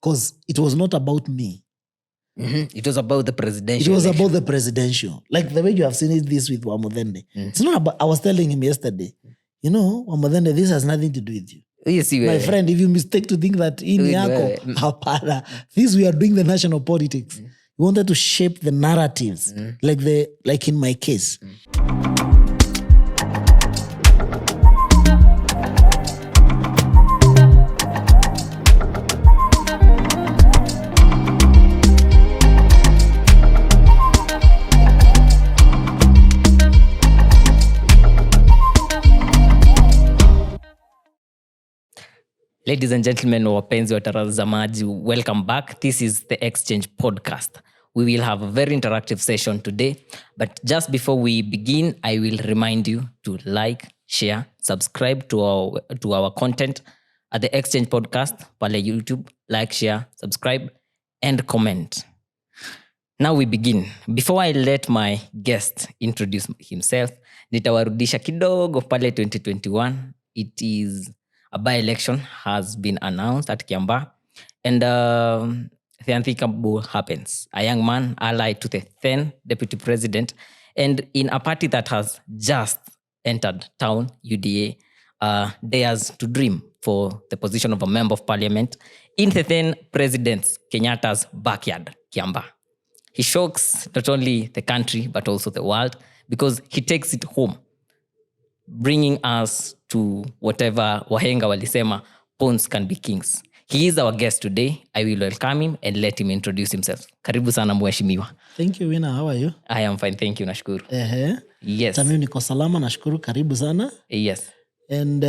because it was not about me. It was about the presidential. It was about the presidential. Like the way you have seen it this with Wamudhende. It's not about, I was telling him yesterday, Wamudhende, this has nothing to do with you. Yes, My friend, if you mistake to think that in Yako, this we are doing the national politics. We wanted to shape the narratives, like in my case. Ladies and gentlemen, wapenzi watazamaji, welcome back. This is the Exchange Podcast. We will have a very interactive session today. But just before we begin, I will remind you to like, share, subscribe to our content at the Exchange Podcast, pale YouTube. Like, share, subscribe, and comment. Now we begin. Before I let my guest introduce himself, nitawarudisha kidogo pale 2021. It is a by-election has been announced at Kiambaa, and the unthinkable happens. A young man allied to the then deputy president, and in a party that has just entered town, UDA, dares to dream for the position of a member of parliament in the then president Kenyatta's backyard, Kiambaa. He shocks not only the country but also the world because he takes it home, bringing us to whatever wahenga walisema, pawns can be kings. He is our guest today. I will welcome him and let him introduce himself. Karibu sana mheshimiwa. Thank you, Wina. How are you? I am fine, thank you, nashukuru. Yes. Tamimi niko salama, nashukuru. Karibu sana. Yes. And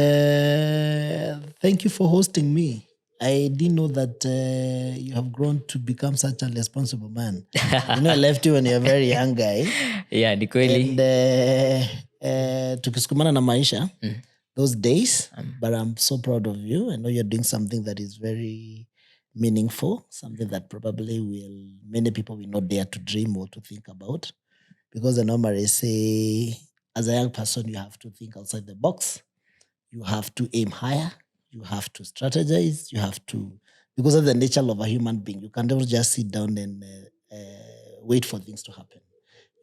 thank you for hosting me. I didn't know that you have grown to become such a responsible man. I left you when you were a very young guy. Yeah, ni kweli. And tukisukumana na maisha, those days, but I'm so proud of you. I know you're doing something that is very meaningful, something that probably many people will not dare to dream or to think about. Because I normally say, as a young person, you have to think outside the box. You have to aim higher. You have to strategize. You have to, because of the nature of a human being, you can never just sit down and wait for things to happen.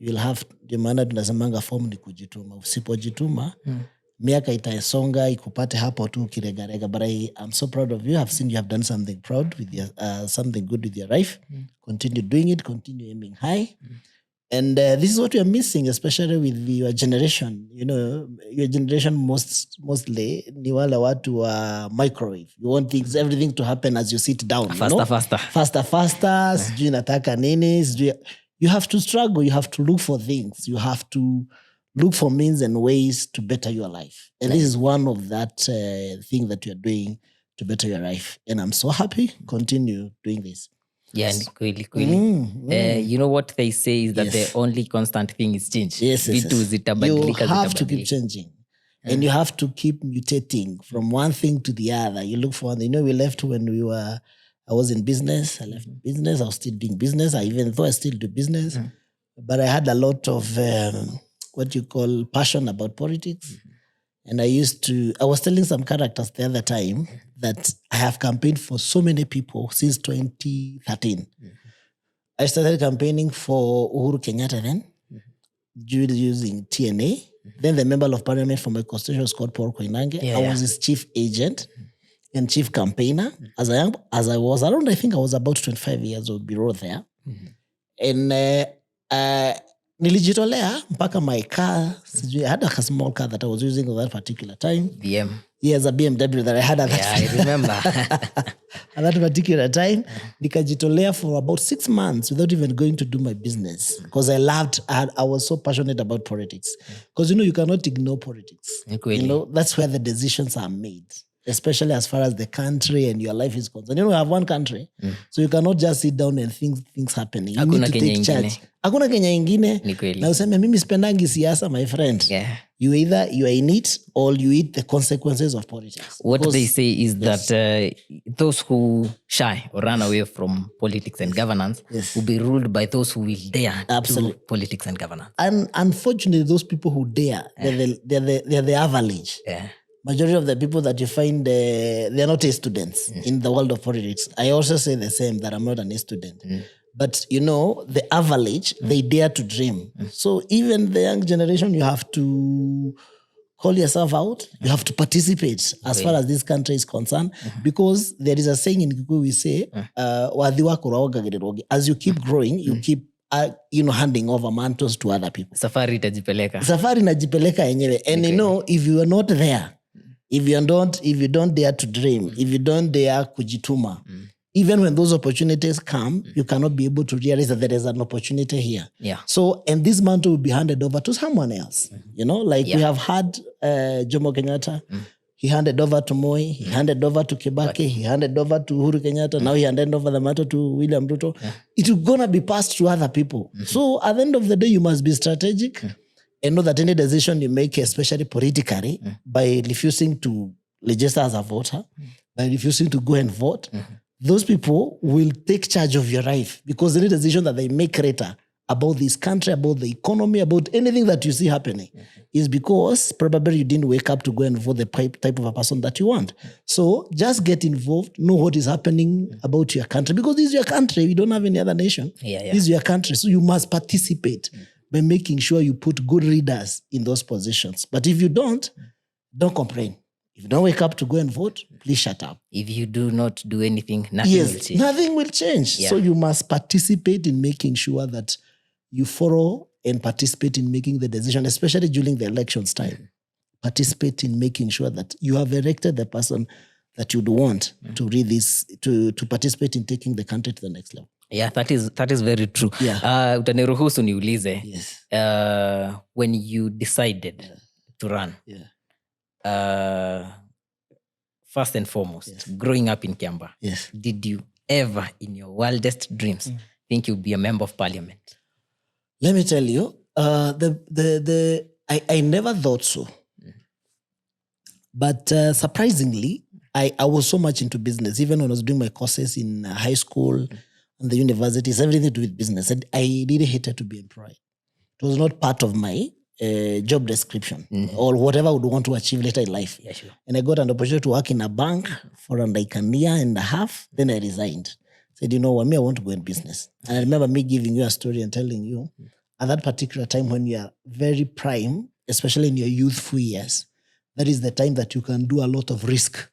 You'll have, ndio maana tunasemanga form ni kujituma. Usipojituma, miaka itaesonga, ikupate hapo tu kiregarega. But I'm so proud of you. I've seen you have done something proud with your, something good with your life. Continue doing it. Continue aiming high. And this is what we are missing, especially with your generation. Your generation mostly ni wale watu wa microwave. You want everything to happen as you sit down. Faster. Sijui nataka nini. You have to struggle. You have to look for things. You have to look for means and ways to better your life. And this is one of that thing that you're doing to better your life. And I'm so happy. Continue doing this. Yeah, kweli. You know what they say is that the only constant thing is change. Yes. You have to keep changing. And you have to keep mutating from one thing to the other. You look for, we left when I was in business. I left business. I was still doing business. Even though I still do business. But I had a lot of what you call passion about politics. And I was telling some characters the other time that I have campaigned for so many people since 2013. I started campaigning for Uhuru Kenyatta then, using TNA. Then the member of parliament for my constituency was called Paul Koinange. I was his chief agent and chief campaigner. As I was around, I think I was about 25 years old, below there. And nilijitolea mpaka my car. I had a small car that I was using at that particular time. BM. Yes, a BMW that I had at that time. I remember. At that particular time, nikajitolea for about 6 months without even going to do my business. Because I was so passionate about politics. Because, you cannot ignore politics. That's where the decisions are made. Especially as far as the country and your life is concerned. We have one country. So you cannot just sit down and think things happening. You need to take charge. Hakuna Kenya ingine. Na useme mimi sipendangi siasa, my friend. Yeah. You are in it or you eat the consequences of politics. What they say is that those who shy or run away from politics and governance will be ruled by those who will dare do politics and governance. And unfortunately, those people who dare, they're the average. Yeah. majority of the people that you find, they're not A students in the world of politics. I also say the same, that I'm not an A student. But, the average, they dare to dream. So even the young generation, you have to call yourself out. You have to participate as far as this country is concerned. Because there is a saying in Kikuyu, we say, as you keep growing, you keep handing over mantles to other people. Safari itajipeleka. Safari inajipeleka yenyewe. And if you are not there, if you don't dare to dream, if you don't dare kujituma, even when those opportunities come, you cannot be able to realize that there is an opportunity here. Yeah. So, and this mantle will be handed over to someone else. We have had Jomo Kenyatta. He handed over to Moi. He handed over to Kibaki. He handed over to Uhuru Kenyatta. Now he handed over the mantle to William Ruto. It's going to be passed to other people. So at the end of the day, you must be strategic and know that any decision you make, especially politically, by refusing to register as a voter, by refusing to go and vote, those people will take charge of your life, because any decision that they make later about this country, about the economy, about anything that you see happening is because probably you didn't wake up to go and vote the type of a person that you want. So just get involved, know what is happening about your country, because this is your country. We don't have any other nation. This is your country. So you must participate by making sure you put good leaders in those positions. But if you don't complain. If you don't wake up to go and vote, please shut up. If you do not do anything, nothing will change. Nothing will change. Yeah. So you must participate in making sure that you follow and participate in making the decision, especially during the elections time. Participate in making sure that you have elected the person that you'd want to read this, to participate in taking the country to the next level. Yeah, that is very true. Yeah. Utaniruhusu niulize. Yes. When you decided to run, first and foremost, growing up in Kiambaa, did you ever, in your wildest dreams, think you'd be a member of parliament? Let me tell you, I never thought so. But surprisingly, I was so much into business. Even when I was doing my courses in high school and the universities, everything to do with business. And I really hated to be employed. It was not part of my job description or whatever I would want to achieve later in life. Yeah, sure. And I got an opportunity to work in a bank for like a year and a half. Then I resigned. Said, I want to go in business. And I remember me giving you a story and telling you, at that particular time when you are very prime, especially in your youthful years, that is the time that you can do a lot of risk,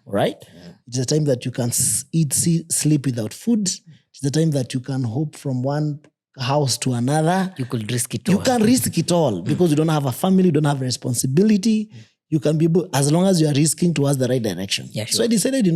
right? It's the time that you can eat, sleep without food. It's the time that you can hope from one house to another. You could risk it all. You can risk it all because you don't have a family, you don't have a responsibility. You can be able, as long as you are risking towards the right direction. Yeah, sure. So I decided,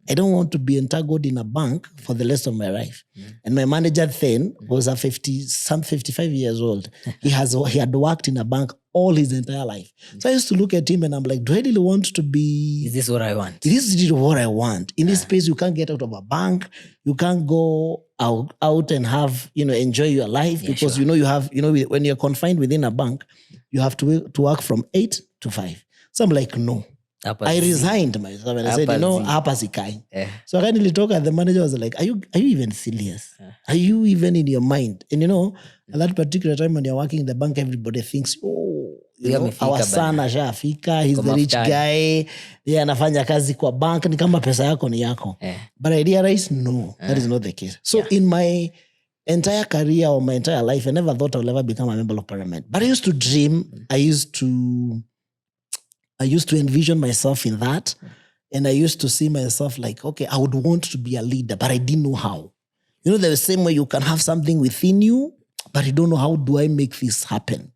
I don't want to be entangled in a bank for the rest of my life. And my manager then was 55 years old. He had worked in a bank all his entire life. So I used to look at him and I'm like, do I really want to be... Is this what I want? This is what I want. In this space, you can't get out of a bank. You can't go out and have, enjoy your life because, you have, when you're confined within a bank, you have to work from 8 to 5. So I'm like, no. I resigned myself and I said, hapa sikai. So I kind of the manager was like, are you even serious? Are you even in your mind? And at that particular time when you're working in the bank, everybody thinks, our son ashafika, he's the rich guy, anafanya kazi kwa bank, ni kama pesa yako ni yako. But I realized, no, that is not the case. So in my entire career or my entire life, I never thought I would ever become a member of parliament. But I used to dream, I used to envision myself in that. And I used to see myself like, okay, I would want to be a leader, but I didn't know how. The same way you can have something within you, but you don't know how do I make this happen.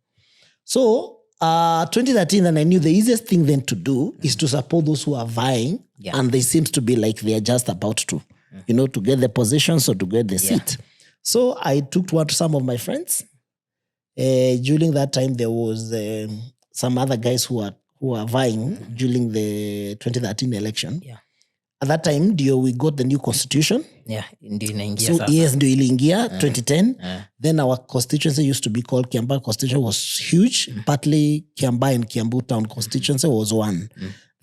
So 2013, then I knew the easiest thing then to do is to support those who are vying. And they seems to be like they are just about to, to get the positions or to get the seat. So I took to some of my friends. During that time, there was some other guys who are vying during the 2013 election. At that time, we got the new constitution. So yes, ndio iliingia 2010. Then our constituency used to be called Kiambaa. Constitution was huge. Partly Kiambaa and Kiambu town constituency was one.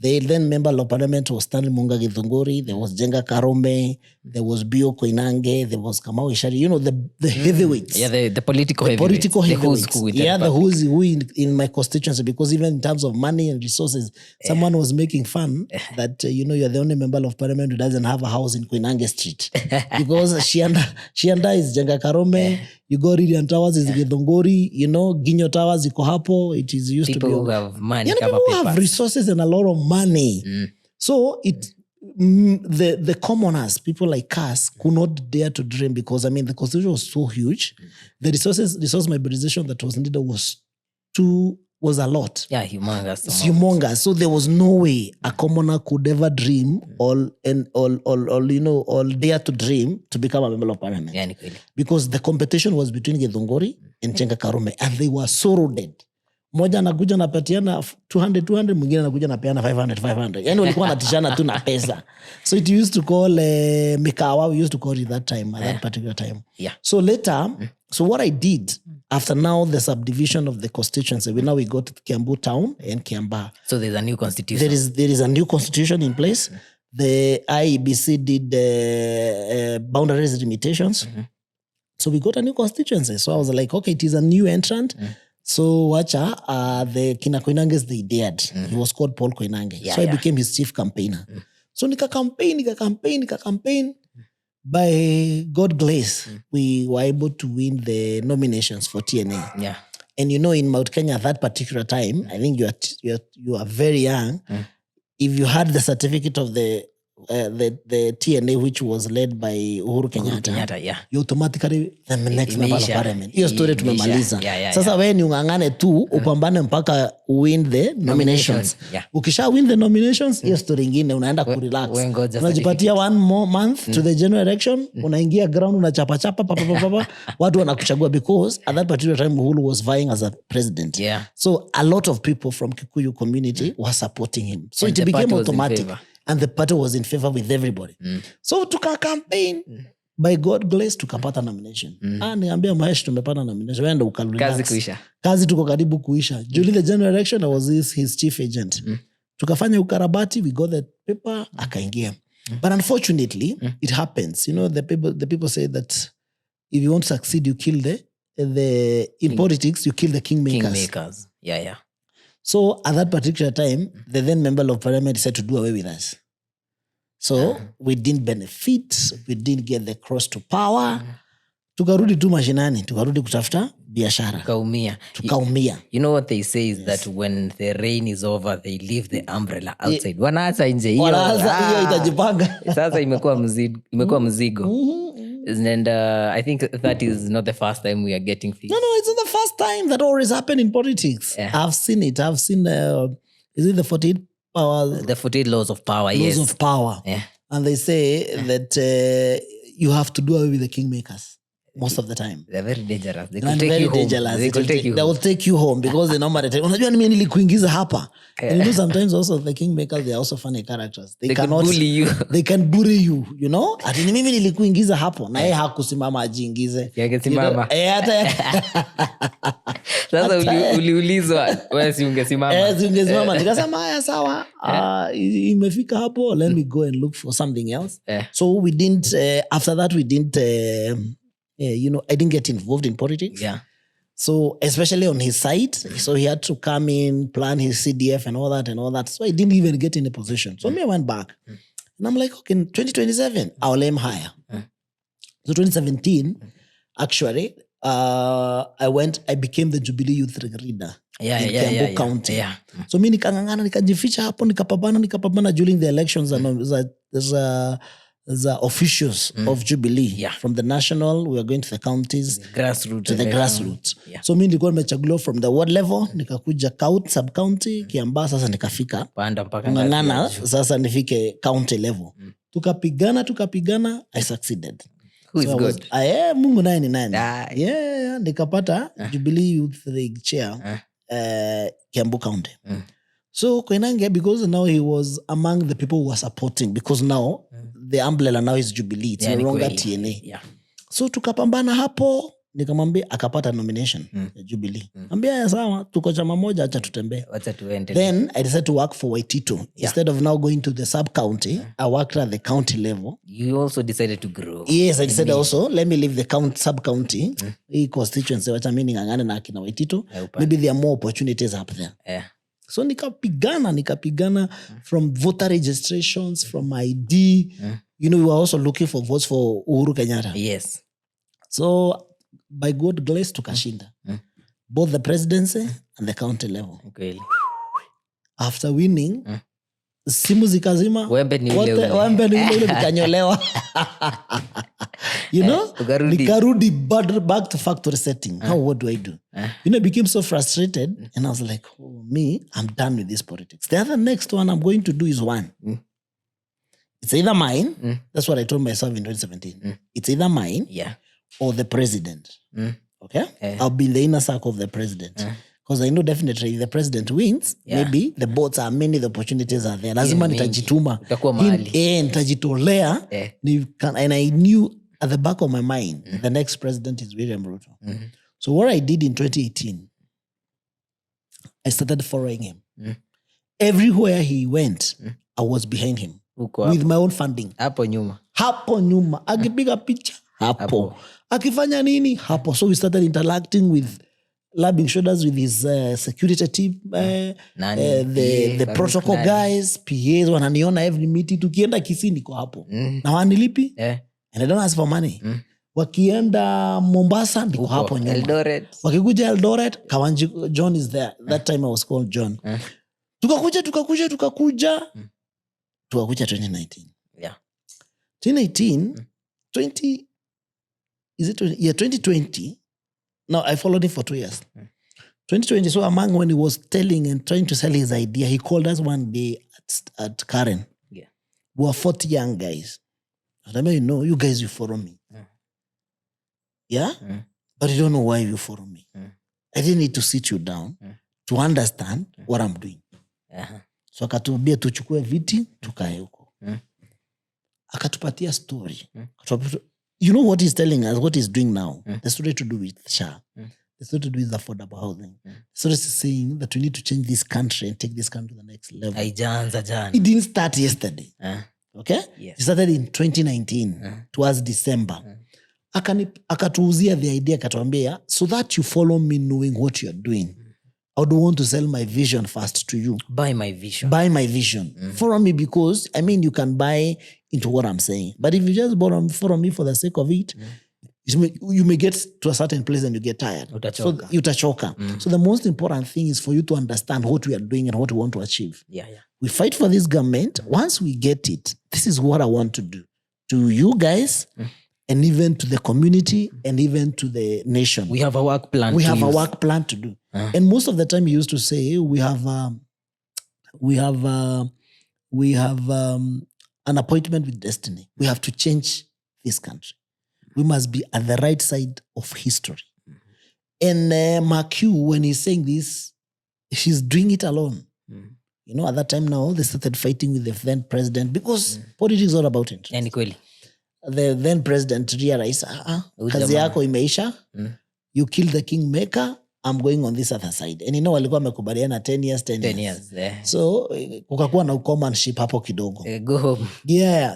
The then member of parliament was Stanley Munga Githunguri. There was Jenga Karome. there was Bio Koinange, there was Kamau Ishari, the heavyweights. Yeah, the political the heavyweights. Political heavyweights. The who's who with the who's who in my constituency, because even in terms of money and resources, someone was making fun that, you're the only member of parliament who doesn't have a house in Koinange Street. Because Shianda is Jenga Karome, you go Ridian Towers is Githongori, Ginyo Towers iko hapo. It is used people to be who have money, people who have resources and a lot of money. So the commoners, people like us, could not dare to dream, because the constitution was so huge. The resource mobilization that was needed was a lot. Yeah, humongous. It's humongous. So there was no way a commoner could ever dream or dare to dream to become a member of parliament. Yeah, because the competition was between Githongori and Chenga Karume, and they were so loaded. Moja anakuja napatiana 200, mwingine anakuja napeana 500. Yani walikuwa natishana tu na pesa. So it used to call Mikawa, we used to call it that particular time. Yeah. So later, so what I did after now the subdivision of the constituency, we go to Kiambaa town and Kiambaa. So there's a new constitution. There is a new constitution in place. The IEBC did boundaries limitations. So we got a new constituency. So I was like, okay, it is a new entrant. So wacha, the Kina Koinanges, they dared. He was called Paul Koinange. So I became his chief campaigner. So nika campaign. By God grace, we were able to win the nominations for TNA. Yeah. And in Mount Kenya at that particular time, I think you are very young. If you had the certificate of the TNA, which was led by Uhuru Kenyatta, you automatically the next member of parliament. Hiyo story tumemaliza. Sasa wewe ni ungangane tu upambane mpaka win the nominations. Ukisha win the nominations, hiyo story nyingine unaenda kurelax. Unajipatia 1 more month to the general election, unaingia ground unachapa watu wanakuchagua, because at that particular time Uhuru was vying as a president. So a lot of people from Kikuyu community were supporting him. So it became automatic. And the party was in favor with everybody. So tuka campaign, by God grace tukapata nomination. Niambia Mahesh tumepata nomination. Wenda ukalulax. Kazi kuisha. Kazi tuko karibu kuisha. During the general election, I was his chief agent. Tukafanya ukarabati, we got the paper, akaingia. But unfortunately, it happens. The people say that if you want to succeed, you kill in politics, you kill the kingmakers. Kingmakers. Yeah. So at that particular time, the then member of parliament decided to do away with us. So we didn't benefit, we didn't get the cross to power. Tukarudi tu mashinani, tukarudi kutafuta biashara. Tukaumia. You know what they say is that when the rain is over, they leave the umbrella outside. Wanaacha nje hiyo. Hiyo itajipanga. Sasa imekuwa mzigo. And I think that is not the first time we are getting things. No, it's not the first time. That always happened in politics. I've seen it. I've seen, is it the 48 powers? The 48 laws of power, Laws of power. And they say that you have to do away with the kingmakers most of the time. They're very dangerous. They could take you home. They will take you home because they normally tell you, unajua nimi nilikuingiza hapa. And sometimes also the kingmakers, they are also funny characters. They cannot bully you. They can bully you, Ati ni mimi nilikuingiza hapo na yeye hakusimama ajiingize. Yangesimama. Sasa uliulizwa wewe si ungesimama. Si ungesimama. Nikasema haya sawa. Imefika hapo, let me go and look for something else. So we didn't after that we didn't I didn't get involved in politics. So especially on his side, so he had to come in, plan his CDF and all that. So I didn't even get in a position. So I went back. And I'm like, okay, in 2027, I'll aim higher. So 2017, actually, I became the Jubilee Youth Leader in Kiambaa County. So mi nikangangana, nikajificha hapo, nikapambana during the elections. The officials of Jubilee from the national, we are going to the counties, grassroots, the grassroots. So mi nilikuwa nimechaguliwa from the ward level, nikakuja sub county, Kiambaa, sasa nikafika. Ngangana, sasa nifike county level. Tukapigana, I succeeded. Who is good? Mungu naye ni nani. Nikapata Jubilee Youth League chair, Kiambaa County. So Koinange, because now he was among the people who were supporting, because now the umbrella now is Jubilee, it's no longer TNA. So tukapambana hapo, nikamwambia akapata nomination ya Jubilee. Ambia ya sawa, tuko chama moja, acha tutembee. Then I decided to work for Waitito. Instead of now going to the sub-county, I worked at the county level. You also decided to grow. Yes, I decided also, let me leave the sub-county, constituency, wacha mimi ning'ang'ane na akina Waitito. Maybe there are more opportunities up there. So nikapigana from voter registrations, from ID. We were also looking for votes for Uhuru Kenyatta. Yes. So by God grace tukashinda. Both the presidency and the county level. Okay. After winning, simu zikazima. Wembe ni ule nikanyolewa. Nikarudi back to factory setting. What do I do? I became so frustrated and I was like, I'm done with this politics. The other next one I'm going to do is one. It's either mine. That's what I told myself in 2017. It's either mine or the president. Okay? I'll be in the inner circle of the president. Because I know definitely if the president wins, maybe the boats are many, the opportunities are there. Lazima nitajituma. Nitajitolea. And I knew at the back of my mind, the next president is William Ruto. So what I did in 2018, I started following him. Everywhere he went, I was behind him. With my own funding. Hapo nyuma. Akipiga picha. Hapo. Akifanya nini? Hapo. So we started interacting with, rubbing shoulders with his security team, the protocol guys, PAs, wananiona every meeting. Tukienda Kisii niko hapo. Na wanilipi? And I don't ask for money. Wakienda Mombasa niko hapo nyuma. Eldoret. Wakikuja Eldoret, Kawanjiku, John is there. That time I was called John. Tukakuja 2019. 2019, 2020. Now I followed him for 2 years. 2020, so among when he was telling and trying to sell his idea, he called us one day at Karen. We were 40 young guys. And I mean, you guys, you follow me. But you don't know why you follow me. I didn't need to sit you down to understand what I'm doing. So akatubia tuchukue viti, tukae huko. Akatupatia story. You know what he's telling us, what he's doing now? The story to do with SHA. The story to do with affordable housing. The story is saying that we need to change this country and take this country to the next level. It didn't start yesterday. Okay? Yes. It started in 2019, towards December. Akatuuzia the idea, akatuambia, so that you follow me knowing what you're doing. I don't want to sell my vision first to you. Buy my vision. Follow me because, you can buy into what I'm saying. But if you just follow me for the sake of it, you may get to a certain place and you get tired. Utachoka. So the most important thing is for you to understand what we are doing and what we want to achieve. We fight for this government. Once we get it, this is what I want to do. To you guys, and even to the community, and even to the nation. We have a work plan to do. And most of the time he used to say, we have an appointment with destiny. We have to change this country. We must be at the right side of history. And Mark Q, when he's saying this, she's doing it alone. At that time now, they started fighting with the then president because politics is all about it. The then president realized, kazi yako imeisha, you kill the kingmaker, I'm going on this other side. And walikuwa wamekubaliana 10 years. So, kukakuwa na commanship hapo kidogo. Go home.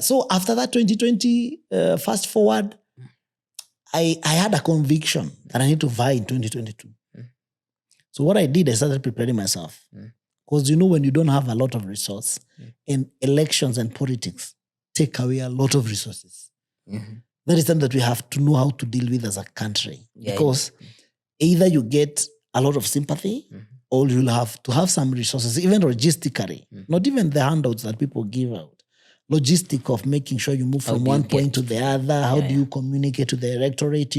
So after that 2020, fast forward, I had a conviction that I need to vie in 2022. So what I did, I started preparing myself. Because when you don't have a lot of resource, and elections and politics take away a lot of resources. That is something that we have to know how to deal with as a country. Because either you get a lot of sympathy or you'll have to have some resources, even logistically, not even the handouts that people give out. Logistic of making sure you move from one point to the other. How do you communicate to the electorate?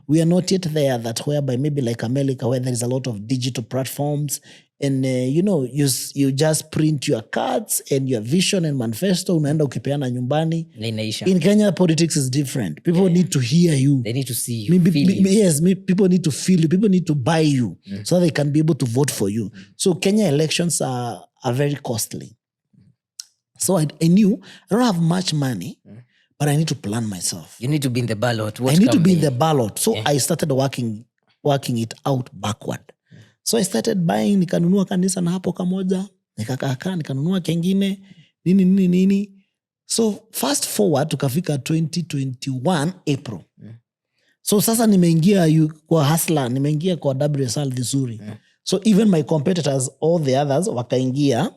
We are not yet there that whereby maybe like America where there is a lot of digital platforms and you just print your cards and your vision and manifesto unaenda ukipeana nyumbani. In Kenya, politics is different. People need to hear you. They need to see you. Yes, people need to feel you. People need to buy you so they can be able to vote for you. So Kenya elections are very costly. So I knew I don't have much money, but I need to plan myself. You need to be in the ballot. I need to be in the ballot. So I started working it out backward. So I started buying, nikanunua kanisa na hapo kamoja, nikakaa nikanunua kengine, nini. So fast forward tukafika 2021 April. So sasa nimeingia kwa hustler, nimeingia kwa WSL vizuri. So even my competitors, all the others, wakaingia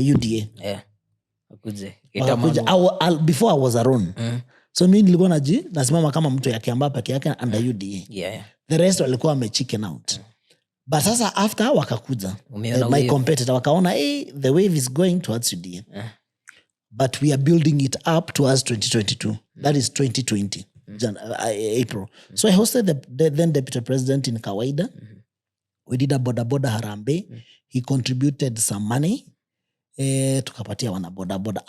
UDA. Yeah. Before I was alone. So mimi nilikuwa nasimama kama mtu ya Kiambaa peke yake under UDA. Yeah. The rest walikuwa chicken out. But sasa after wakakuja, my competitor wakaona, the wave is going towards UDA. But we are building it up towards 2022. That is 2020, April. So I hosted the then deputy president in Kawaida. We did a boda harambe. He contributed some money. Tukapatia wana boda.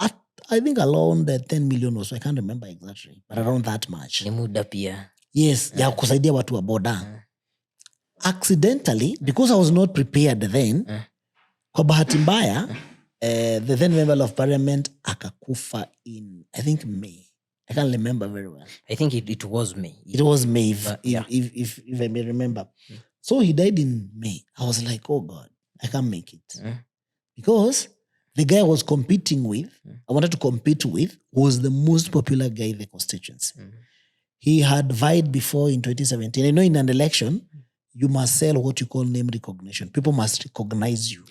I think around 10 million or so. I can't remember exactly, but around that much. Ni muda pia. Yes, ya kusaidia watu wa boda. Accidentally, because I was not prepared then, kwa bahati mbaya, the then member of parliament akakufa in, I think, May. I can't remember very well. I think it was May. It was May, if I may remember. So he died in May. I was like, oh God, I can't make it. Because the guy I was competing with, I wanted to compete with, was the most popular guy in the constituency. He had vied before in 2017. You know, in an election, you must sell what you call name recognition. People must recognize you,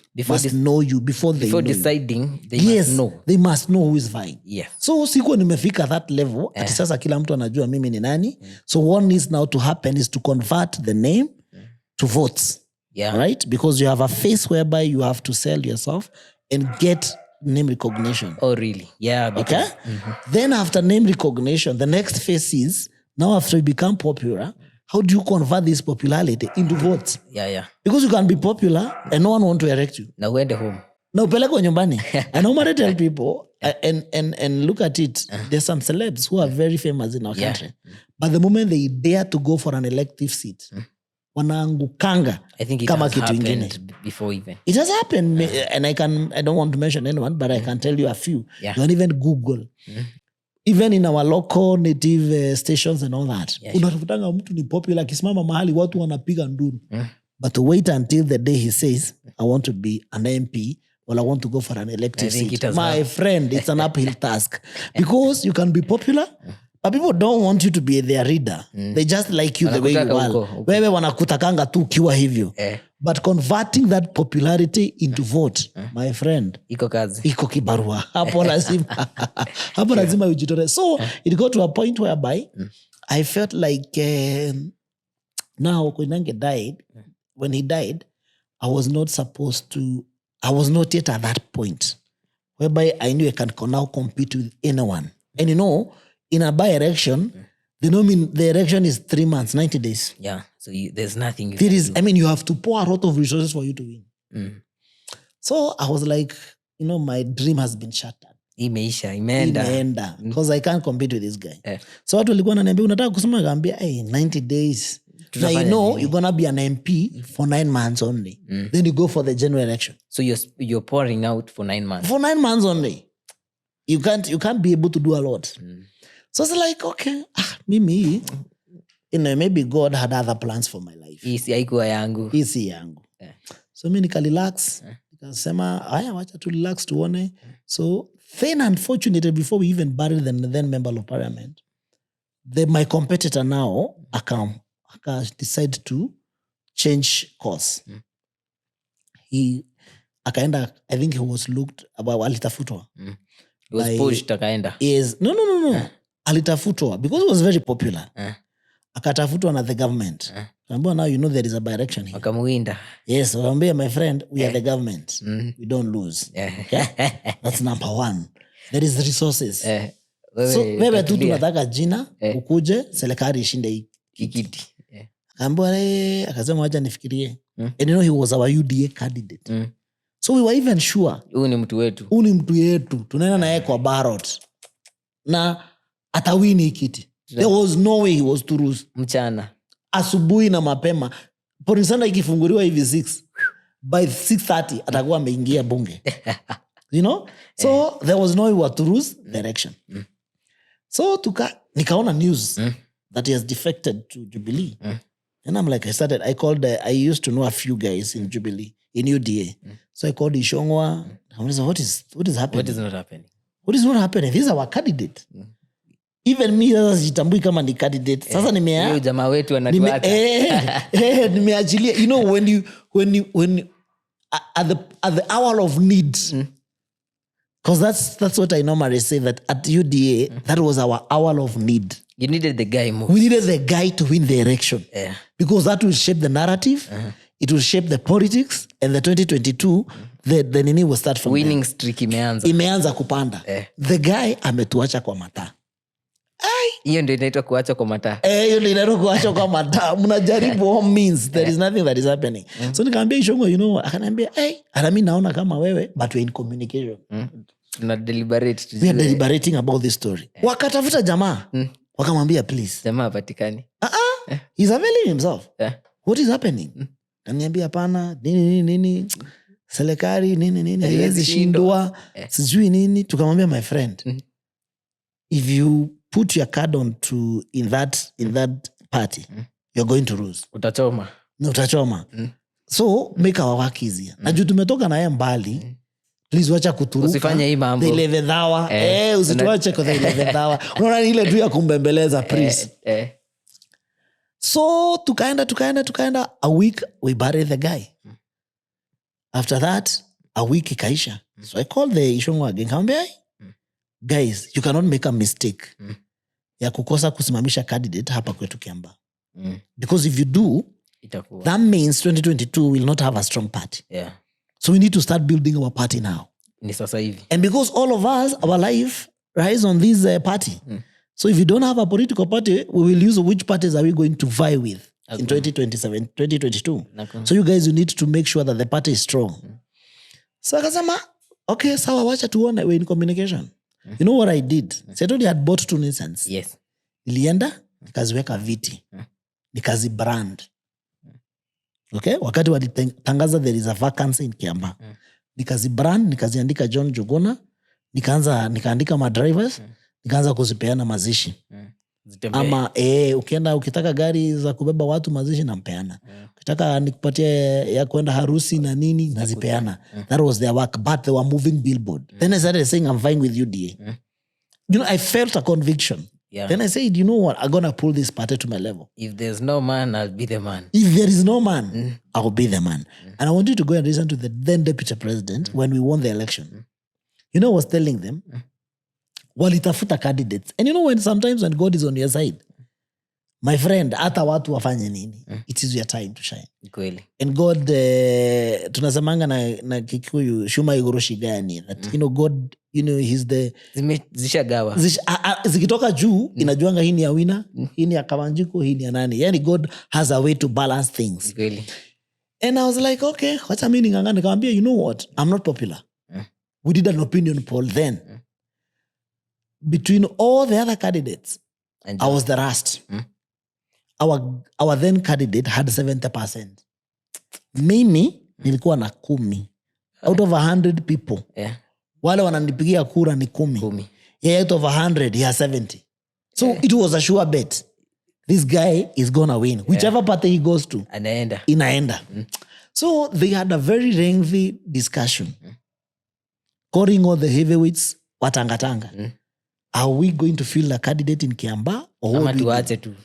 know you before deciding. They must know. They must know who is vying. Yeah. So sikuwa nimefika that level. Ati sasa kila mtu anajua mimi ni nani. So what needs now to happen is to convert the name to votes. Yeah. Right? Because you have a phase whereby you have to sell yourself and get name recognition. Oh, really? Yeah. Because, okay? Then after name recognition, the next phase is, now after you become popular, how do you convert this popularity into votes? Yeah. Because you can be popular and no one want to elect you. Now wende home. Na upeleko nyumbani. I normally tell people, and look at it, there's some celebs who are very famous in our country. But the moment they dare to go for an elective seat, wanaangukanga. I think it kama has kitu happened ingine. before even. It has happened, and I don't want to mention anyone, but I can tell you a few. Yeah. You can even Google. Even in our local native stations and all that. Yeah, unatafutanga mtu ni popular, akisimama mahali watu wanapiga nduru. But wait until the day he says, I want to be an MP, or I want to go for an elective seat. My friend, it's an uphill task. Because you can be popular, but people don't want you to be their reader. They just like you the way you are. Wewe wanakutakanga tu ukiwa hivyo. But converting that popularity into vote, my friend, iko kibarua. Hapo lazima ujitore. So it got to a point whereby I felt like now Koinange died. When he died, I was not yet at that point whereby I knew I can now compete with anyone. And you know, in a by-election, the election is 3 months, 90 days. Yeah, so there's nothing. You have to pour a lot of resources for you to win. So I was like, my dream has been shattered. Imeenda. Because I can't compete with this guy. So watu walikuwa wananiambia unataka kusema, ngambia 90 days. Now you're going to be an MP for 9 months only. Then you go for the general election. So you're pouring out for 9 months. For 9 months only. You can't be able to do a lot. So it's like, okay, mimi, maybe God had other plans for my life. Isi haikuwa yangu. So mimi nikarelax. Nikasema, haya wacha tu relax tuone. So then unfortunately, before we even buried the then member of parliament, my competitor now, decide to change course. Akaenda, I think he was looked about alitafutwa. He was pushed akaenda. Yes. No. Alitafutwa because he was very popular. Akatafutwa na the government. Kaambiwa now there is a by-election here. Wakamuinda. Yes, wakaambia my friend, we are the government. We don't lose. Okay? That's number one. There is resources. So wewe tu tunataka jina, ukuje, serikali ishinde hii kiti. Akaambiwa akasema wacha nifikirie. And he was our UDA candidate. So we were even sure. Huyu ni mtu wetu. Tunaenda na yeye kwa ballot. Na atawini hii kiti. There was no way he was to lose. Mchana. Asubuhi na mapema. Porisana ikifunguriwa hivi 6. By 6:30 atakuwa ameingia bunge. You know? So there was no way to lose direction. So nikaona news that he has defected to Jubilee. And I'm like, I used to know a few guys in Jubilee, in UDA. So I called Ishongwa. I was like, what is happening? What is not happening? What is not happening? This is our candidate. Even me, sasa sitambui kama ni candidate. Sasa Huyo jamaa wetu anatuacha. Nimeachilia. You know, when you at the hour of need, because that's what I normally say, that at UDA, that was our hour of need. You needed the guy most. We needed the guy to win the election. Because that will shape the narrative, it will shape the politics, and the 2022, the nini will start from winning streak imeanza kupanda. The guy ametuacha kwa mataa. Hiyo ndio inaitwa kuacha kwa mataa. Hiyo ndio inaitwa kuacha kwa mataa. Mnajaribu all means, there is nothing that is happening. So nikamwambia Ishongwa, akaniambia, hata mimi naona kama wewe, but we're in communication. We are deliberating about this story. Wakatafuta jamaa. Wakamwambia, please. Jamaa hapatikani. He's availing himself. What is happening? Kaniambia hapana, nini. Serikali nini haiwezi shindwa. Sijui nini. Tukamwambia, my friend, if you put your card on to in that party, you're going to lose. Utachoma. So make our work easier. Na juu tumetoka na yeye mbali, please wacha kuturuka. Usifanye hii mambo. The 11th hour. Usituache kwa the 11th hour. Unaona ile tu ya kumbembeleza, please. So tukaenda. A week, we buried the guy. After that, a week ikaisha. So I called the Ishongwa again. Kamwambia, guys, you cannot make a mistake ya kukosa kusimamisha candidate hapa kwetu Kiambaa. Because if you do, that means 2022 will not have a strong party. So we need to start building our party now. Ni sasa hivi. And because all of us, our life rides on this party. So if you don't have a political party, we will use which parties are we going to vie with in 2027, 2022. So you guys, you need to make sure that the party is strong. So akasema, okay, sawa, wacha tuone, we're in communication. You know what I did? So I told you I had bought 2 Nissans. Yes. Nilienda, nikaziweka viti. Nikazi brand. Okay? Wakati walitangaza there is a vacancy in Kiambaa. Nikazi brand, nikaziandika John Njuguna. Nikaandika ma drivers. Nikaanza kuzipeana mazishi. Ama ukitaka gari za kubeba watu mazishi nampeana. Ukitaka nikupatie ya kwenda harusi na nini nazipeana. That was their work, but they were moving billboard. Then I started saying, I'm vying with UDA. I felt a conviction. Then I said, you know what? I'm going to pull this party to my level. If there's no man, I'll be the man. If there is no man, I will be the man. And I want you to go and listen to the then deputy president when we won the election. I was telling them, walitafuta candidates. And when sometimes when God is on your side, my friend, hata watu wafanye nini, it is your time to shine. Kweli. And God, tunasemanga na Kikuyu, shuma igoroshi gani, that, God, he's the... Zishagawa. Zikitoka juu, inajuanga hii ni ya wina, hii ni ya Kawanjiku, hii ni ya nani. Yani God has a way to balance things. Kweli. And I was like, okay, what's a meaning? Nikamwambia, you know what? I'm not popular. We did an opinion poll then. Between all the other candidates, I was the last. Our then candidate had 70%. Mimi nilikuwa na 10. Out of 100 people. Wale wananipigia kura ni 10. Out of 100, he has 70. So it was a sure bet. This guy is gonna win. Whichever party he goes to. Inaenda. So they had a very lengthy discussion. Calling all the heavyweights, watangatanga. Are we going to field a candidate in Kiambaa?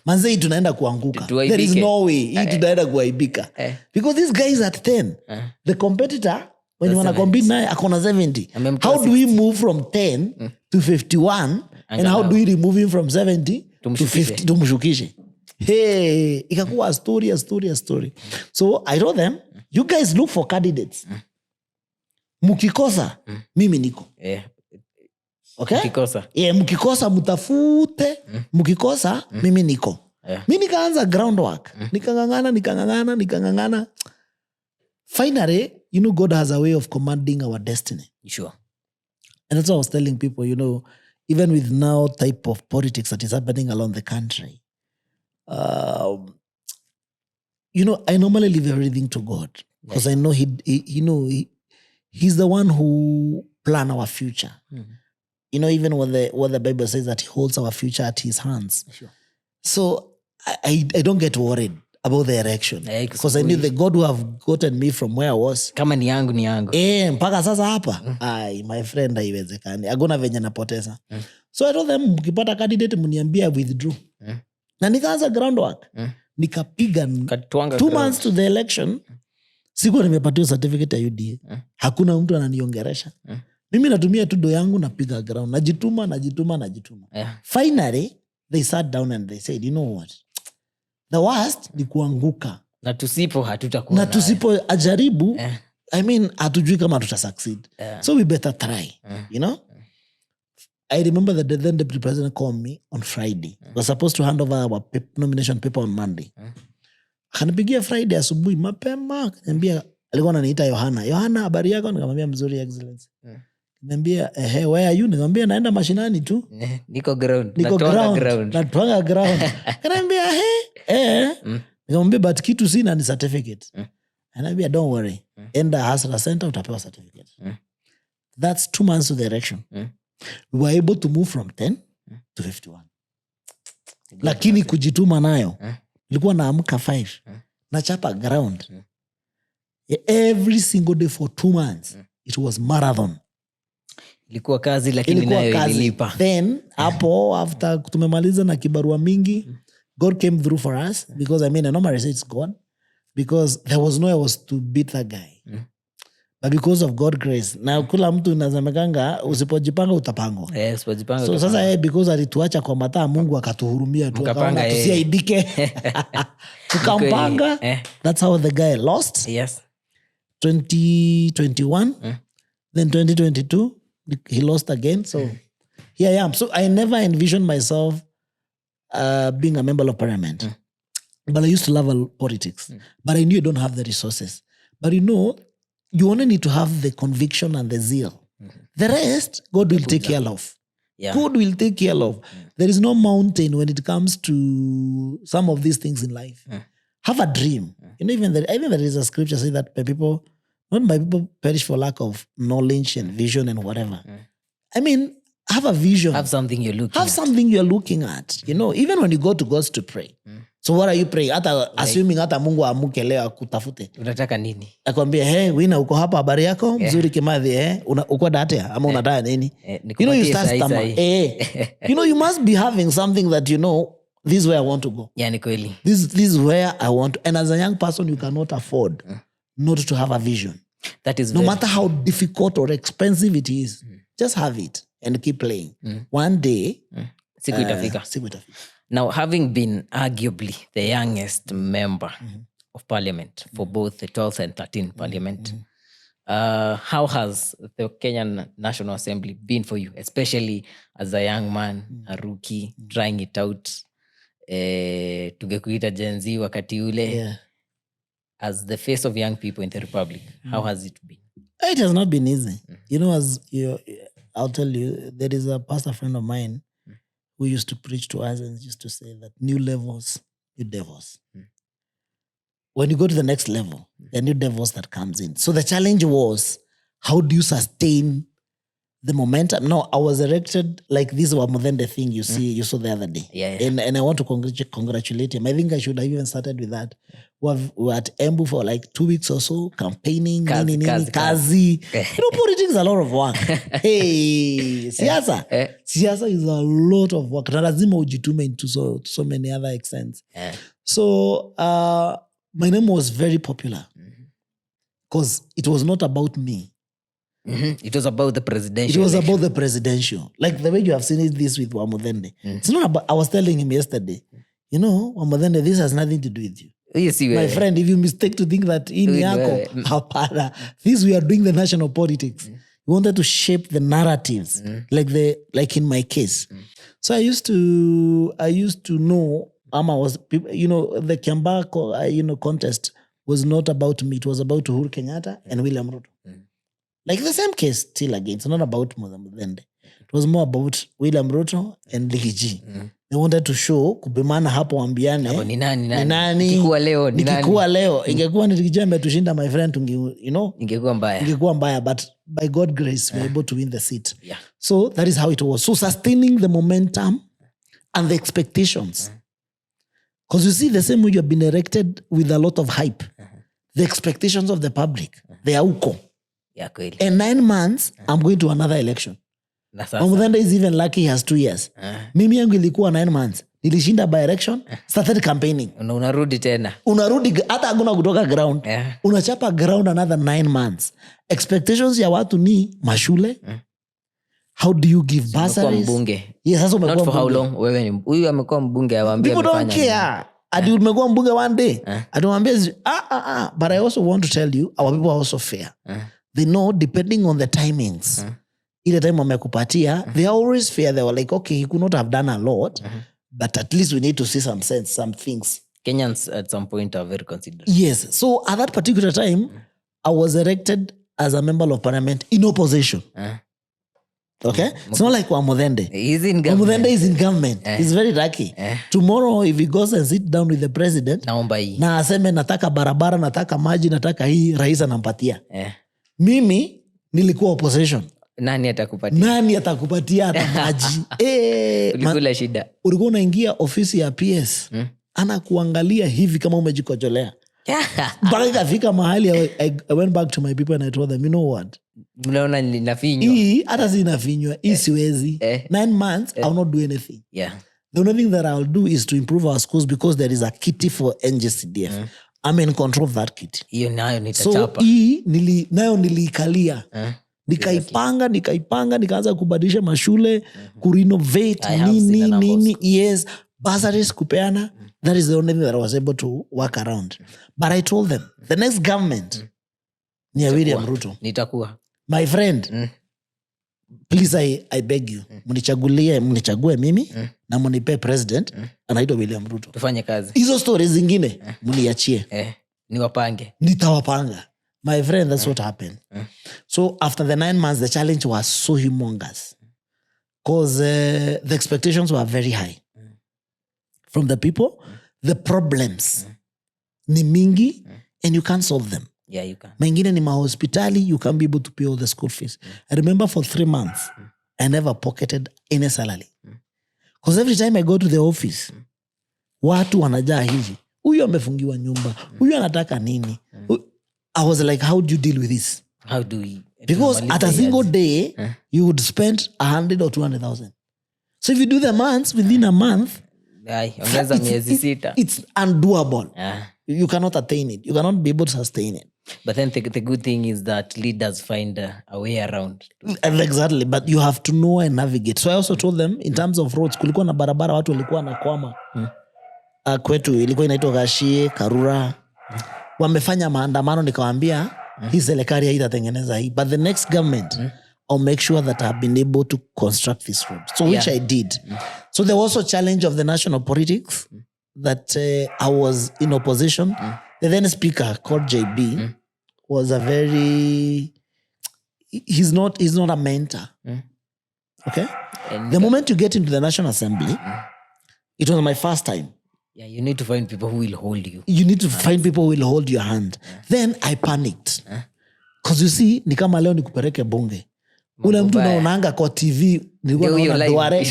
Manze hii tunaenda kuanguka. There is no way. Hii tunaenda kuaibika. Because this guy is at 10. The competitor, when you want to compete naye, akona 70. How do we move from 10 to 51? And how do we remove him from 70 to 50? Tumshukishe. Hey, ikakuwa a story. So I told them, you guys look for candidates. Mukikosa, mimi niko. Okay? Mkikosa mutafute. Mkikosa, mimi niko. Mimi nikaanza groundwork. Nikangangana. Finally, God has a way of commanding our destiny. Sure. And that's what I was telling people, even with now type of politics that is happening around the country, I normally leave everything to God. Because I know He's the one who plan our future. You know, even what the Bible says that he holds our future at his hands. Sure. So I don't get worried about the election because I knew the God who have gotten me from where I was. Kama ni yangu ni yangu. Mpaka sasa hapa. My friend, haiwezekani. Agona venye napoteza. So I told them, mkipata candidate mniambia withdraw. Na nikaanza groundwork. Nikapiga 2 months to the election. Sikuwa nimepatiwa certificate ya UDA. Hakuna mtu ananiongeresha. Mimi natumia tu do yangu napiga ground. Najituma. Yeah. Finally, they sat down and they said, you know what? The worst ni kuanguka. Na tusipo hatutakuwa. Na tusipo ajaribu, I mean, hatujui kama tuta succeed. So we better try, you know? I remember that the then deputy president called me on Friday. We were supposed to hand over our nomination paper on Monday. Akanipigia Friday asubuhi mapema. Akaniambia, alikuwa ananiita Yohana, habari yako? Nikamwambia mzuri, excellency. Niambia, where are you? Nikamwambia naenda mashinani tu. Niko ground. Natwanga ground. Nikamwambia, nikamwambia, but kitu sina ni certificate. Nikamwambia, don't worry. Enda Hasra Center utapewa certificate. That's 2 months to the election. We were able to move from 10 to 51. Lakini kujituma nayo. Nilikuwa naamka 5. Nachapa ground. Every single day for 2 months. It was marathon. Ilikuwa kazi lakini nayo ililipa. Then hapo after tumemaliza na kibarua mingi, God came through for us because I normally say it's God because there was no way I was to beat that guy. But because of God's grace. Na kula mtu inasemekanga usipojipanga utapangwa. Usipojipanga. So sasa because alituacha kwa mataa Mungu akatuhurumia tu akaona tusiaibike. Tukampanga. That's how the guy lost. Yes. 2021. Then 2022 he lost again. So here I am. So I never envisioned myself being a member of parliament. But I used to love politics. But I knew I don't have the resources. But you know, you only need to have the conviction and the zeal. The rest, God will take care of. Yeah. God will take care of. There is no mountain when it comes to some of these things in life. Have a dream. You know, even there is a scripture saying that not my people perish for lack of knowledge and vision and whatever. I mean, have a vision. Have something you're looking at. Have something you're looking at. You know, even when you go to God to pray. So what are you praying? Assuming hata Mungu amuke leo akutafute. Unataka nini? Akwambia, Wina uko hapa habari yako? Mzuri Kimathi, uko datea ama unataka nini? You know, you start stammer. You know, you must be having something that you know, this is where I want to go. Yeah, ni kweli. This is where I want to. And as a young person, you cannot afford not to have a vision. That is no matter how difficult or expensive it is, just have it and keep playing. One day, siku itafika. Now, having been arguably the youngest member of parliament for both the 12th and 13th parliament, how has the Kenyan National Assembly been for you, especially as a young man, a rookie, trying it out? Tungekuita Gen Z wakati ule. As the face of young people in the Republic, how has it been? It has not been easy. You know, I'll tell you, there is a pastor friend of mine who used to preach to us and used to say that new levels, new devils. When you go to the next level, there are new devils that comes in. So the challenge was, how do you sustain the momentum? No, I was elected like this was more than the thing you saw the other day. Yeah. And I want to congratulate him. I think I should have even started with that. We were at Embu for like 2 weeks or so, campaigning, kazi. You know, politics is a lot of work. Hey, siasa. Siasa is a lot of work. Na lazima ujitume into so many other extents. So, my name was very popular because it was not about me. It was about the presidential. It was about the presidential. Like the way you have seen it this with Wamudhende. It's not about, I was telling him yesterday, you know, Wamudhende, this has nothing to do with you. My friend, if you mistake to think that in Yako, this we are doing the national politics. We wanted to shape the narratives, like in my case. So I used to know, the Kiambaa, contest was not about me. It was about Uhuru Kenyatta and William Ruto. Like the same case still again. It's not about Mudhende. was more about William Ruto and Ligiji. They wanted to show kupimana hapo ambiane. Hapo ni nani? Nikikuwa leo ni nani? Nikikuwa leo. Ingekuwa ni Ligiji ametushinda, my friend, ingekuwa mbaya. But by God grace, we were able to win the seat. Yeah. So that is how it was. So sustaining the momentum and the expectations. Because you see, the same way you have been erected with a lot of hype. The expectations of the public, they are uko. Yeah, kweli. In 9 months, I'm going to another election. Mudhende is even lucky he has 2 years. Mimi yangu ilikuwa 9 months. Nilishinda by election, started campaigning. Unarudi tena. Unarudi, hata hakuna kutoka ground. Unachapa ground another 9 months. Expectations ya watu ni mashule. How do you give bursaries? Mbunge. Yes, sasa umekuwa mbunge. Not for how long? Wewe ni huyu amekuwa mbunge awaambia amefanya. People don't care. Adi umekuwa mbunge one day. Atuambia but I also want to tell you, our people are also fair. They know depending on the timings. Ile time wamekupatia, they are always fair. They were like, okay, he could not have done a lot, but at least we need to see some sense, some things. Kenyans at some point are very considerate. Yes. So at that particular time, I was elected as a member of parliament in opposition. Okay? It's not like Wamudhende. He's in government. Wamudhende is in government. He's very lucky. Tomorrow, if he goes and sit down with the president, na aseme nataka barabara, nataka maji, nataka hii, rais anampatia. Mimi, nilikuwa opposition. Nani atakupatia hata maji? Ulikula shida. Ulikuwa unaingia ofisi ya PS. Ana kuangalia hivi kama umejikojolea. Mpaka ikafika mahali, I went back to my people and I told them, you know what? Mnaona ninafinywa. Hii hata si inafinywa. Hii siwezi. 9 months, I will not do anything. Yeah. The only thing that I will do is to improve our schools because there is a kitty for NGCDF. I'm in control of that kitty. Hiyo nayo nitachapa. So hii nayo niliikalia. Nikaipanga, nikaanza kubadilisha mashule, kurenovate, nini. Yes, bursaries kupeana. That is the only thing that I was able to work around. But I told them, the next government ni William Ruto. Nitakuwa. My friend, please I beg you, mnichague mimi na mnipe president anaitwa William Ruto. Tufanye kazi. Hizo stories zingine mniachie. Niwapange. Nitawapanga. My friend, that's what happened. So after the 9 months, the challenge was so humongous. Because the expectations were very high. From the people, the problems ni mingi and you can't solve them. Yeah, you can. Mengine ni mahospitali, you can't be able to pay all the school fees. I remember for 3 months, I never pocketed any salary. Because every time I go to the office, watu wanajaa hivi. Huyu amefungiwa nyumba. Huyu anataka nini? I was like, how do you deal with this? How do we? Because at a single day, you would spend 100 or 200,000. So if you do the months, within a month, it's undoable. You cannot attain it. You cannot be able to sustain it. But then the good thing is that leaders find a way around. Exactly. But you have to know and navigate. So I also told them, in terms of roads, kulikuwa na barabara watu walikuwa na kwama. Kwetu ilikuwa inaitwa Gashie, Karura. Wamefanya maandamano, nikawaambia hii serikali haitatengeneza hii. But the next government, I'll make sure that I've been able to construct this road. So which I did. So there was also a challenge of the national politics that I was in opposition. The then speaker called JB was a very... He's not a mentor. Okay? The moment you get into the National Assembly, it was my first time. Yeah, you need to find people who will hold you. You need to find people who will hold your hand. Then I panicked. Because you see, ni kama leo nikupereke bunge. Ule mtu unaonanga kwa TV, nilikuwa naona Duare,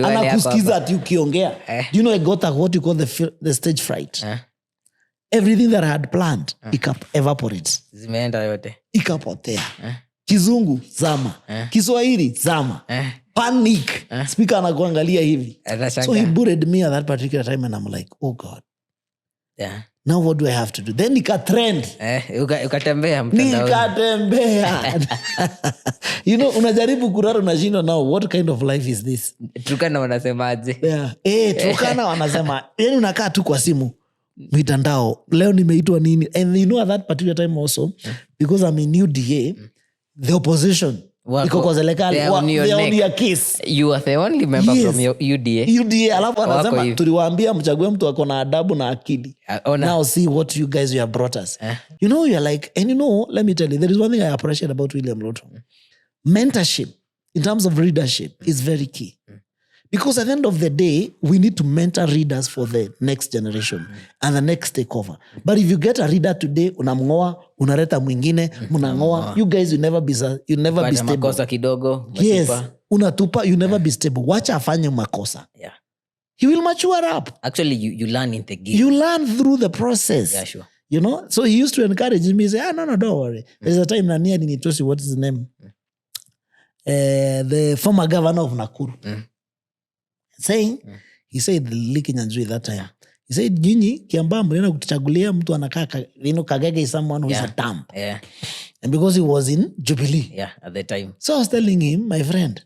anakusikiza ati ukiongea. Do you know I got what you call the stage fright? Everything that I had planned, evaporates. Zimeenda yote. Ikapotea. Kizungu, zama. Kiswahili, zama. Panic. Speaker anakuangalia hivi. So he booted me at that particular time and I'm like, oh God. Yeah. Now what do I have to do? Then nika-trend. Ukatembea mtandaoni. Nikatembea. You know, unajaribu kurara unashindwa now, what kind of life is this? Tukana wanasemaje? Yeah. Tukana wanasema. Yani unakaa tu kwa simu. Mitandao. Leo nimeitwa nini? And you know at that particular time also, because I'm in UDA, the opposition, iko kwa serikali, they are on your case. You are the only member from your UDA. UDA, alafu anasema, tuliwaambia mchague mtu ako na adabu na akili. Now see what you guys have brought us. You know, you're like, and you know, let me tell you, there is one thing I appreciate about William Ruto. Mentorship in terms of readership is very key. Because at the end of the day, we need to mentor readers for the next generation and the next takeover. But if you get a reader today, unamngoa, unareta mwingine, munangoa, you guys will never be stable. Makosa kidogo, yes, unatupa, you never be stable. Wacha afanye makosa. Yeah. He will mature up. Actually, you learn in the game. You learn through the process. Yeah, sure. You know? So he used to encourage me, say, no, don't worry. There's a time Nania Ninitosi, what is his name? The former governor of Nakuru. Saying, he said, leaking and that time. He said, Nyinyi, Kiambaa mlienda kutuchagulia mtu anakaa, Kagege is someone who is a dumb. Yeah. And because he was in Jubilee. Yeah, at the time. So I was telling him, my friend,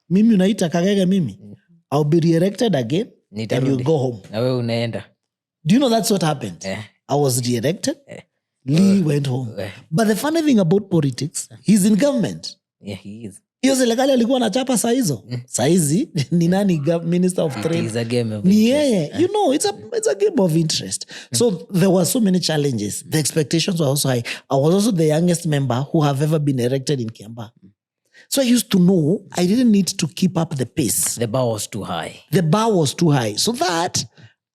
mimi unaita Kagege mimi. I'll be re-elected again and you go home. Na wewe unaenda. Do you know that's what happened? I was re-elected. Lee went home. But the funny thing about politics, he's in government. Yeah, he is. Hiyo serikali alikuwa anachapa saa hizo. Saa hizi ni nani Minister of Trade? It's a game of interest. Yeah. You know, it's a game of interest. So there were so many challenges. The expectations were also high. I was also the youngest member who have ever been elected in Kiambaa. So I used to know I didn't need to keep up the pace. The bar was too high. The bar was too high. So that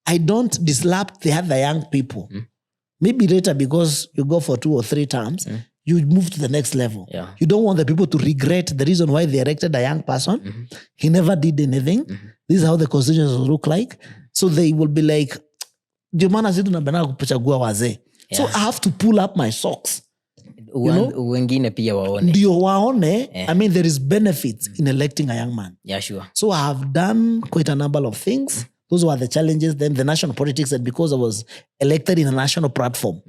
I don't disrupt the other young people. Maybe later because you go for 2 or 3 terms, you move to the next level. Yeah. You don't want the people to regret the reason why they elected a young person. He never did anything. This is how the constitutions will look like. So they will be like, so I have to pull up my socks. Wengine pia waone. Ndio waone. I mean, there is benefits in electing a young man. Yeah, sure. So I have done quite a number of things. Those were the challenges. Then the national politics, and because I was elected in a national platform,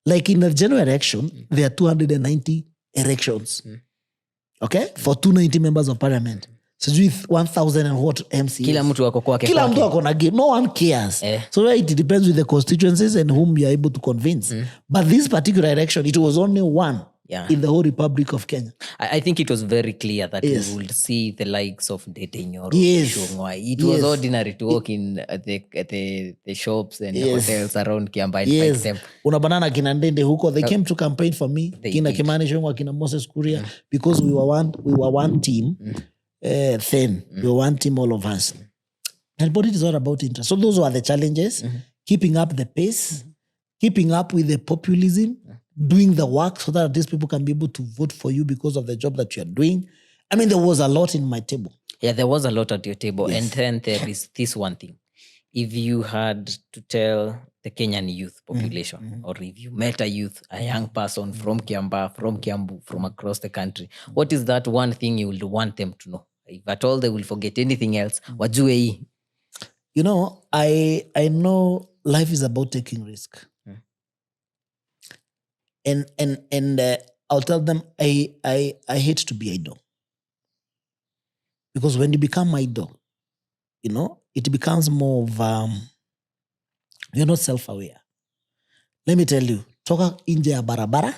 like in the general election, there are 290 elections. Okay? For 290 members of parliament. So with 1,000 and what MCs. Kila mtu wako kwake. Kila mtu wako na game. No one cares. So it depends with the constituencies and whom you are able to convince. But this particular election, it was only one in the whole Republic of Kenya. I think it was very clear that you would see the likes of Detenyoro. Yes. It was ordinary to walk in at the shops and the hotels around Kiambaa and find them. Unabanana kina Ndende huko. They came to campaign for me. Kina Kimani Shongwa, kina Moses Kuria. Because we were one team. We were one team, all of us. And but it is all about interest. So those were the challenges. Keeping up the pace. Keeping up with the populism. Doing the work so that these people can be able to vote for you because of the job that you are doing. I mean, there was a lot in my table. Yeah, there was a lot at your table. Yes. And then there is this one thing. If you had to tell the Kenyan youth population, or if you met a youth, a young person from Kiambaa, from Kiambu, from across the country, what is that one thing you would want them to know? If at all they will forget anything else, wajue hii. You know, I know life is about taking risk. And I'll tell them I hate to be idle. Because when you become idle, you know, it becomes more of you're not self-aware. Let me tell you, toka nje ya barabara,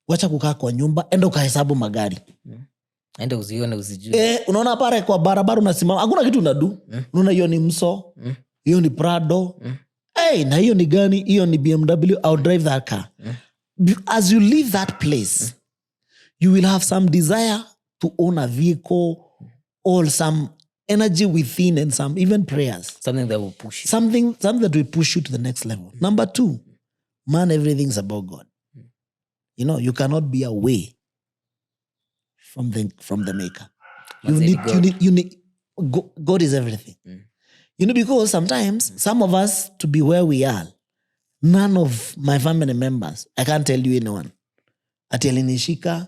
wacha kukaa kwa nyumba, enda ukahesabu magari. Enda uzione uzijue. Unaona pale kwa barabara unasimama, hakuna kitu unadu. Unaona hiyo ni Mso, hiyo ni Prado. Na hiyo ni gani? Hiyo ni BMW. I'll drive that car. As you leave that place, you will have some desire to own a vehicle or some energy within and some even prayers. Something that will push you. Something that will push you to the next level. Number 2, man, everything's about God. You know, you cannot be away from the maker. You need God is everything. You know, because sometimes some of us, to be where we are, none of my family members, I can't tell you anyone. Ati alinishika,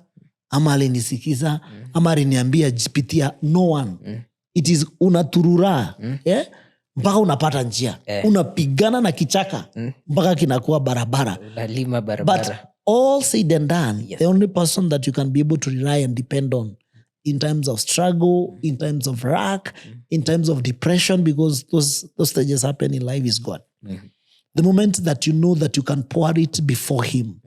ama alinisikiza, ama aliniambia jipitia, no one. It is unaturura. Mpaka unapata njia. Unapigana na kichaka. Mpaka kinakuwa barabara. Unalima barabara. But all said and done, the only person that you can be able to rely and depend on in times of struggle, in times of wrack, in times of depression, because those stages happen in life, is God. The moment that you know that you can pour it before Him.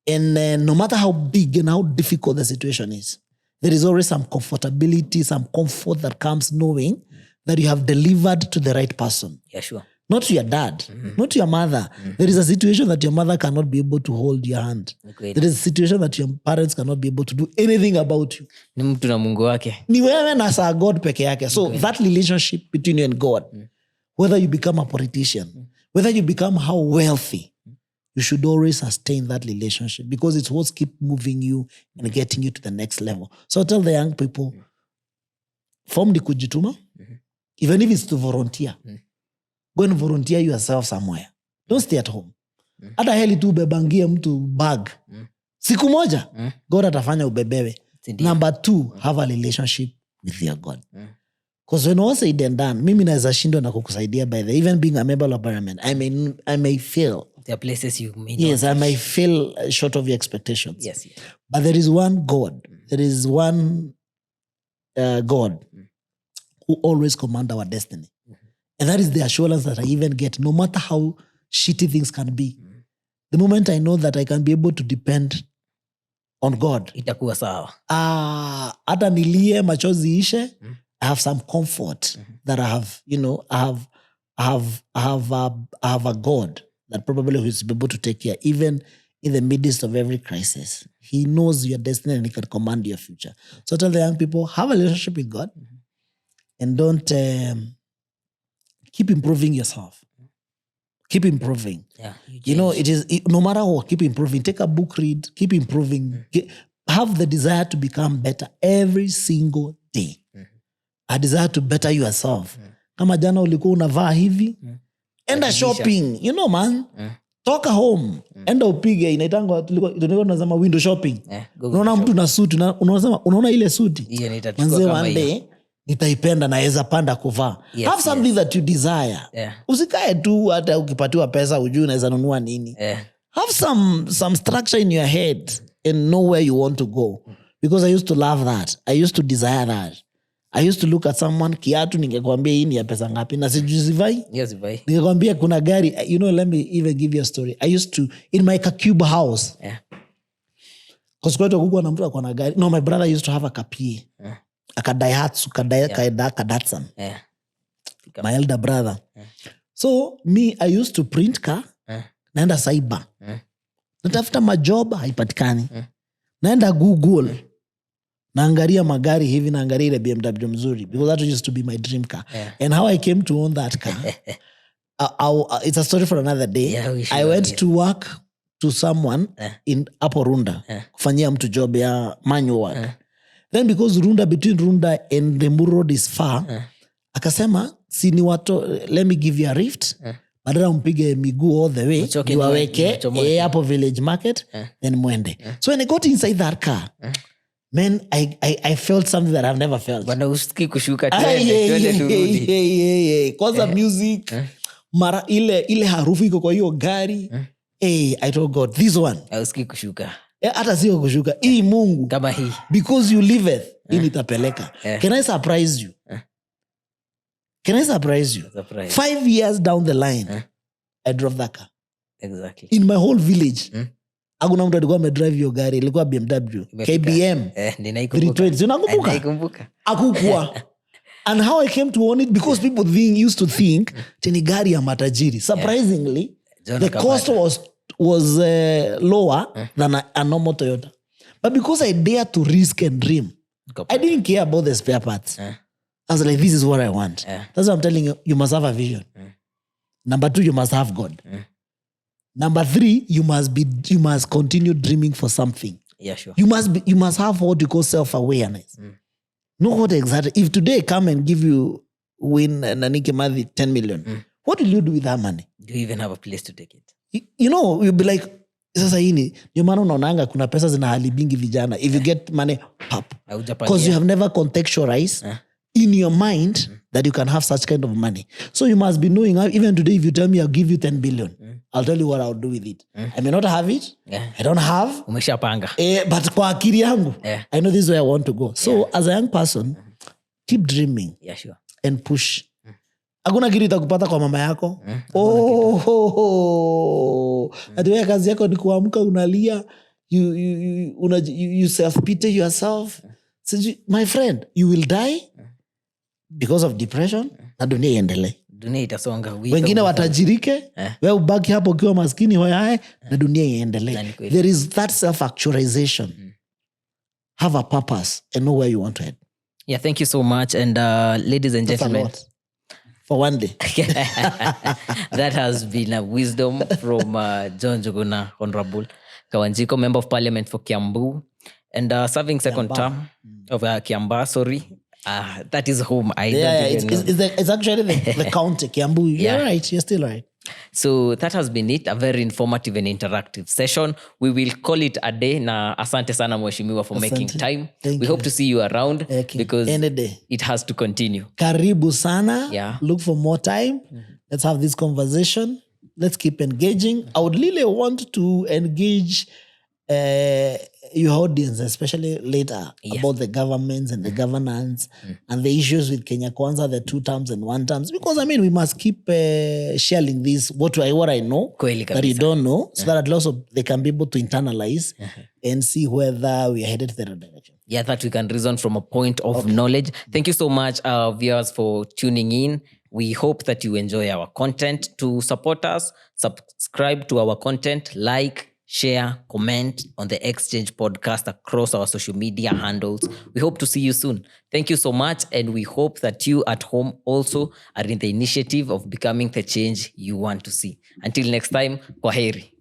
And no matter how big and how difficult the situation is, there is always some comfortability, some comfort that comes knowing that you have delivered to the right person. Yeah, sure. not to your dad, not to your mother. There is a situation that your mother cannot be able to hold your hand. Okay. There is a situation that your parents cannot be able to do anything about you. Ni mtu na Mungu wake. Ni wewe na saa God peke yake. So that relationship between you and God, whether you become a politician, whether you become how wealthy, you should always sustain that relationship because it's what keep moving you and getting you to the next level. So tell the young people, form ni kujituma, even if it's to volunteer. Go and volunteer yourself somewhere. Don't stay at home. Hata heli tu ubebangie mtu bag. Siku moja, God atafanya ubebewe. Number 2, have a relationship with your God. Because when all said and done, mimi naweza shindwa na kukusaidia by the even being a member of parliament, I may fail. There are places you may Yes, not I may fail short of your expectations. Yes. But there is one God. There is one God who always commands our destiny. And that is the assurance that I even get, no matter how shitty things can be. The moment I know that I can be able to depend on God. Itakuwa sawa. Hata nilie machozi ishe, I have some comfort that I have, I have a God that probably is able to take care, even in the midst of every crisis. He knows your destiny and he can command your future. So tell the young people, have a relationship with God and don't keep improving yourself. Keep improving. Yeah, no matter what, keep improving. Take a book, read, keep improving. Have the desire to become better every single day. A desire to better yourself. Kama jana ulikuwa unavaa hivi, enda shopping. Man. Toka home. Enda upige. Inaitangwa tulikuwa tunasema window shopping. Unaona mtu na suit, unaona ile suti. Manze one day nitaipenda naweza panda kuvaa. Have something that you desire. Usikae tu hata ukipatiwa pesa ujui unaweza nunua nini. Have some structure in your head and know where you want to go. Because I used to love that. I used to desire that. I used to look at someone, kiatu ningekwambia hii ni ya pesa ngapi na sijui Yes, vai. Ningekwambia kuna gari, let me even give you a story. I used to, in my Cube house, because kwetu kukua na mtu akwa na gari. No, my brother used to have a Kapie. A Daihatsu, Datsun. My elder brother. So, me, I used to print car, naenda cyber. Natafuta majob, haipatikani. Naenda Google. Naangalia magari hivi, naangalia ile BMW mzuri. Because that used to be my dream car. And how I came to own that car, it's a story for another day. I went to work to someone in Apo Runda. Kufanyia mtu job ya manual work. Then because between Runda and the Muru Road is far, akasema, sini let me give you a rift. Badala mpige miguu all the way, niwaweke, hapo village market, then mwende. So when I got inside that car, man, I felt something that I've never felt. Bwana usiki kushuka tuende turudi. Kwanza music, mara ile harufu iko kwa hiyo gari. I told God, this one. Usiki kushuka. Hata sio kushuka. Hii Mungu. Kama hii. Because you liveth, hii nitapeleka. Can I surprise you? Can I surprise you? 5 years down the line, I drove that car. Exactly. In my whole village. Hakuna mtu alikuwa amedrive hiyo gari, ilikuwa BMW, KBM 320. Unakumbuka? Hakukuwa. And how I came to own it, because people used to think teni gari ya matajiri. Surprisingly, the cost was lower than a normal Toyota. But because I dared to risk and dream, I didn't care about the spare parts. I was like, this is what I want. That's what I'm telling you. You must have a vision. Number 2, you must have God. Number 3, you must continue dreaming for something. Yeah, sure. You must have what you call self-awareness. Know what exactly. If today come and win Nanike Madhi 10 million, what will you do with that money? Do you even have a place to take it? You'll be like, sasa hini, ndio maana unaonanga kuna pesa zinahalibingi vijana. If you get money, pop. Because you have never contextualized in your mind that you can have such kind of money. So you must be knowing, even today, if you tell me I'll give you 10 billion, I'll tell you what I'll do with it. I may not have it. I don't have. Umeshapanga. But kwa akili yangu, I know this is where I want to go. So as a young person, keep dreaming. Yeah, sure. And push. Hakuna kitu itakupata kwa mama yako. Atiwe kazi yako ni kuamka unalia. You self-pity yourself. So, my friend, you will die because of depression. Na dunia iendelee. dunia itasonga. Wengine watajirike, we ubaki hapo ukiwa maskini hoyae, na dunia iendelee. There is that self-actualization. Have a purpose and know where you want to head. Yeah, thank you so much. And ladies and gentlemen, for one day. That has been a wisdom from John Njuguna, Honorable Kawanjiku, Member of Parliament for Kiambaa, and serving second term of Kiambaa, sorry. That is home. It's actually the county, Kiambaa. You're right, you're still right. So that has been it, a very informative and interactive session. We will call it a day. Na asante sana mheshimiwa for making time. We hope to see you around because it has to continue. Karibu sana. Yeah. Look for more time. Let's have this conversation. Let's keep engaging. I would really want to engage your audience, especially later, about the governments and the governance and the issues with Kenya Kwanza, the 2 terms and 1 terms. Because, I mean, we must keep sharing this, what I know, that you don't know, so that also they can be able to internalize and see whether we are headed the right direction. Yeah, that we can reason from a point of knowledge. Thank you so much, viewers, for tuning in. We hope that you enjoy our content. To support us, subscribe to our content, like, share, comment on the Exchange podcast across our social media handles. We hope to see you soon. Thank you so much, and we hope that you at home also are in the initiative of becoming the change you want to see. Until next time, kwaheri.